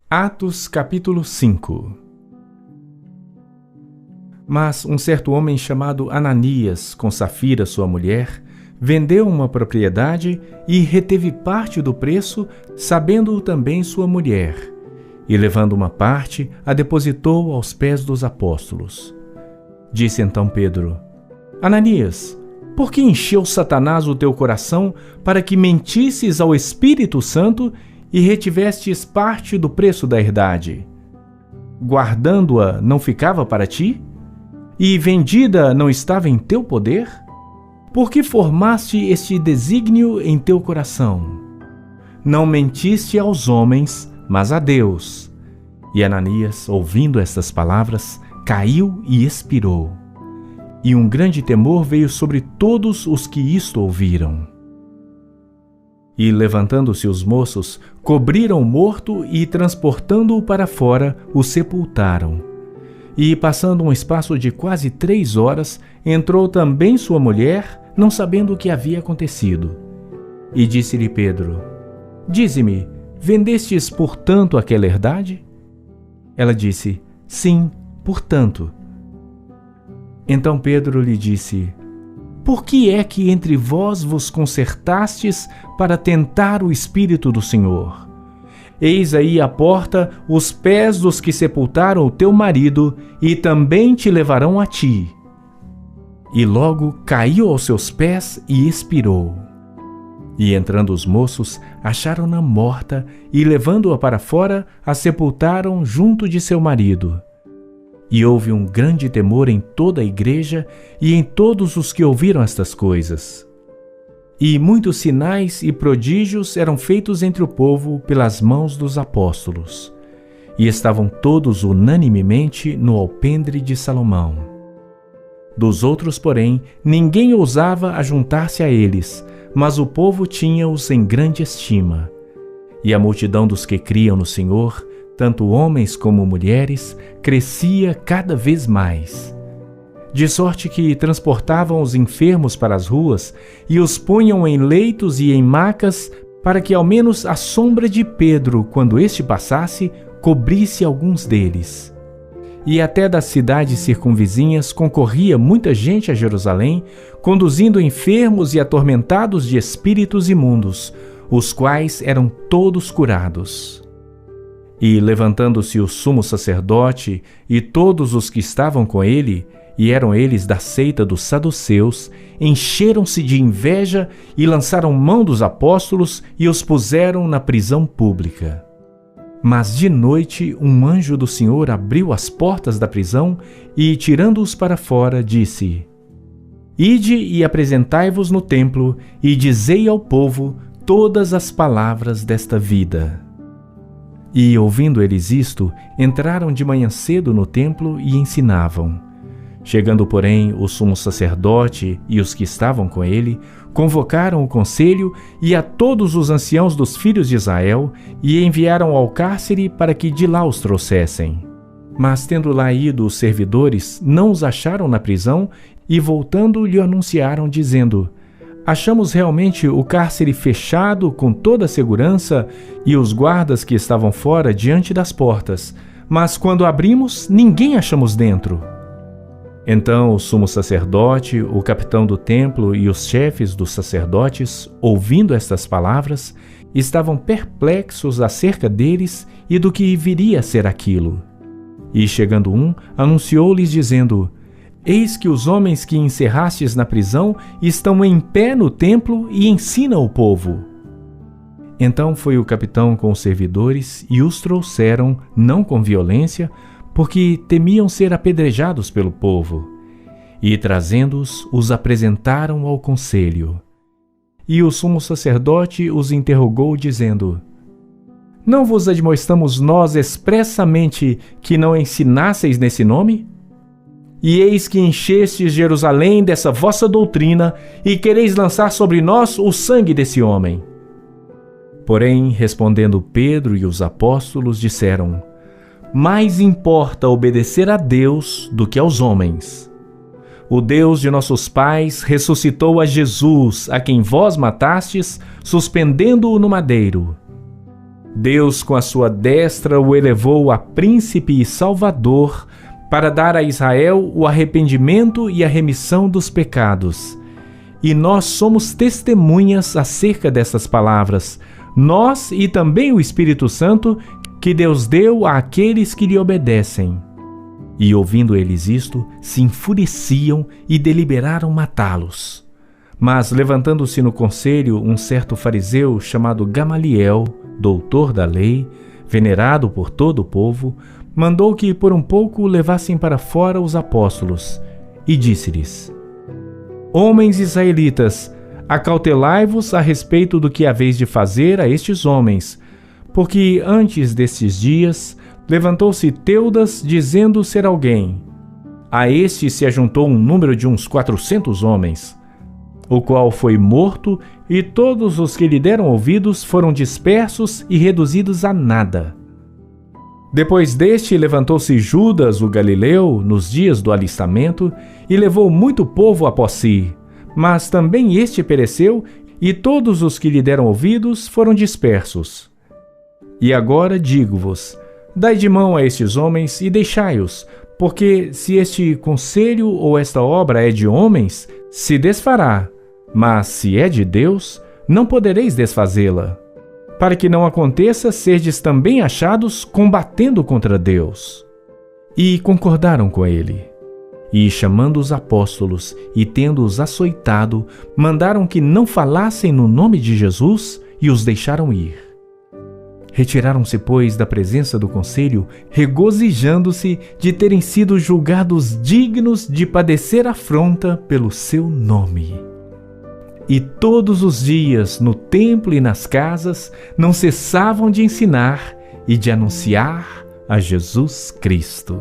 Atos capítulo 5. Mas um certo homem chamado Ananias, com Safira sua mulher, vendeu uma propriedade e reteve parte do preço, sabendo-o também sua mulher. E levando uma parte, a depositou aos pés dos apóstolos. Disse então Pedro: Ananias, por que encheu Satanás o teu coração para que mentisses ao Espírito Santo e retivestes parte do preço da herdade? Guardando-a não ficava para ti? E vendida não estava em teu poder? Por que formaste este desígnio em teu coração? Não mentiste aos homens, mas a Deus. E Ananias, ouvindo estas palavras, caiu e expirou. E um grande temor veio sobre todos os que isto ouviram. E levantando-se os moços, cobriram o morto e, transportando-o para fora, o sepultaram. E, passando um espaço de quase 3 horas, entrou também sua mulher, não sabendo o que havia acontecido. E disse-lhe Pedro: Dize-me, vendestes por tanto aquela herdade? Ela disse: Sim, por tanto. Então Pedro lhe disse: Por que é que entre vós vos concertastes para tentar o Espírito do Senhor? Eis aí à porta os pés dos que sepultaram o teu marido, e também te levarão a ti. E logo caiu aos seus pés e expirou. E entrando os moços, acharam-na morta, e levando-a para fora, a sepultaram junto de seu marido. E houve um grande temor em toda a igreja e em todos os que ouviram estas coisas. E muitos sinais e prodígios eram feitos entre o povo pelas mãos dos apóstolos. E estavam todos unanimemente no alpendre de Salomão. Dos outros, porém, ninguém ousava ajuntar-se a eles, mas o povo tinha-os em grande estima. E a multidão dos que criam no Senhor, tanto homens como mulheres, crescia cada vez mais. De sorte que transportavam os enfermos para as ruas e os punham em leitos e em macas, para que ao menos a sombra de Pedro, quando este passasse, cobrisse alguns deles. E até das cidades circunvizinhas concorria muita gente a Jerusalém, conduzindo enfermos e atormentados de espíritos imundos, os quais eram todos curados. E levantando-se o sumo sacerdote e todos os que estavam com ele, e eram eles da seita dos saduceus, encheram-se de inveja e lançaram mão dos apóstolos e os puseram na prisão pública. Mas de noite um anjo do Senhor abriu as portas da prisão e, tirando-os para fora, disse: Ide e apresentai-vos no templo e dizei ao povo todas as palavras desta vida. E, ouvindo eles isto, entraram de manhã cedo no templo e ensinavam. Chegando, porém, o sumo sacerdote e os que estavam com ele, convocaram o conselho e a todos os anciãos dos filhos de Israel e enviaram ao cárcere para que de lá os trouxessem. Mas, tendo lá ido os servidores, não os acharam na prisão e, voltando, lhe anunciaram, dizendo: Achamos realmente o cárcere fechado com toda a segurança e os guardas que estavam fora diante das portas, mas quando abrimos, ninguém achamos dentro. Então o sumo sacerdote, o capitão do templo e os chefes dos sacerdotes, ouvindo estas palavras, estavam perplexos acerca deles e do que viria a ser aquilo. E chegando um, anunciou-lhes dizendo: Eis que os homens que encerrastes na prisão estão em pé no templo e ensinam o povo. Então foi o capitão com os servidores e os trouxeram, não com violência, porque temiam ser apedrejados pelo povo. E trazendo-os, os apresentaram ao conselho. E o sumo sacerdote os interrogou, dizendo: Não vos admoestamos nós expressamente que não ensinasseis nesse nome? E eis que enchestes Jerusalém dessa vossa doutrina e quereis lançar sobre nós o sangue desse homem. Porém, respondendo Pedro e os apóstolos, disseram: Mais importa obedecer a Deus do que aos homens. O Deus de nossos pais ressuscitou a Jesus, a quem vós matastes, suspendendo-o no madeiro. Deus, com a sua destra, o elevou a príncipe e salvador para dar a Israel o arrependimento e a remissão dos pecados. E nós somos testemunhas acerca dessas palavras, nós e também o Espírito Santo, que Deus deu àqueles que lhe obedecem. E ouvindo eles isto, se enfureciam e deliberaram matá-los. Mas, levantando-se no conselho um certo fariseu chamado Gamaliel, doutor da lei, venerado por todo o povo, mandou que por um pouco levassem para fora os apóstolos, e disse-lhes: Homens israelitas, acautelai-vos a respeito do que haveis de fazer a estes homens, porque antes destes dias levantou-se Teudas dizendo ser alguém. A este se ajuntou um número de uns 400 homens, o qual foi morto, e todos os que lhe deram ouvidos foram dispersos e reduzidos a nada. Depois deste levantou-se Judas o Galileu nos dias do alistamento e levou muito povo após si, mas também este pereceu, e todos os que lhe deram ouvidos foram dispersos. E agora digo-vos, dai de mão a estes homens e deixai-os, porque se este conselho ou esta obra é de homens, se desfará, mas se é de Deus, não podereis desfazê-la, para que não aconteça serdes também achados combatendo contra Deus. E concordaram com ele. E chamando os apóstolos e tendo-os açoitado, mandaram que não falassem no nome de Jesus e os deixaram ir. Retiraram-se, pois, da presença do conselho, regozijando-se de terem sido julgados dignos de padecer afronta pelo seu nome. E todos os dias, no templo e nas casas, não cessavam de ensinar e de anunciar a Jesus Cristo.